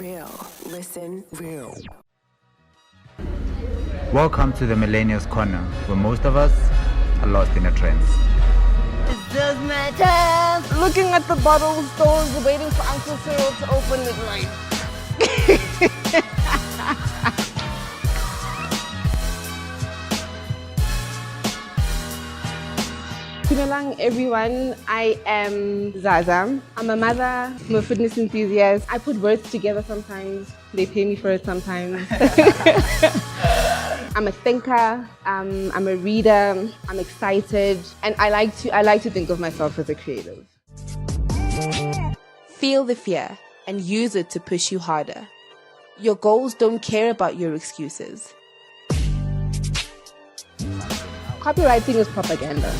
Real. Listen real. Welcome to the Millennials Corner, where most of us are lost in a trance. It's just my time. Looking at the bottle stores, waiting for Uncle Cyril to open it right. Dumelang everyone, I am Zaza. I'm a mother, I'm a fitness enthusiast. I put words together sometimes, they pay me for it sometimes. I'm a thinker, I'm a reader, I'm excited, and I like to think of myself as a creative. Feel the fear and use it to push you harder. Your goals don't care about your excuses. Copywriting is propaganda.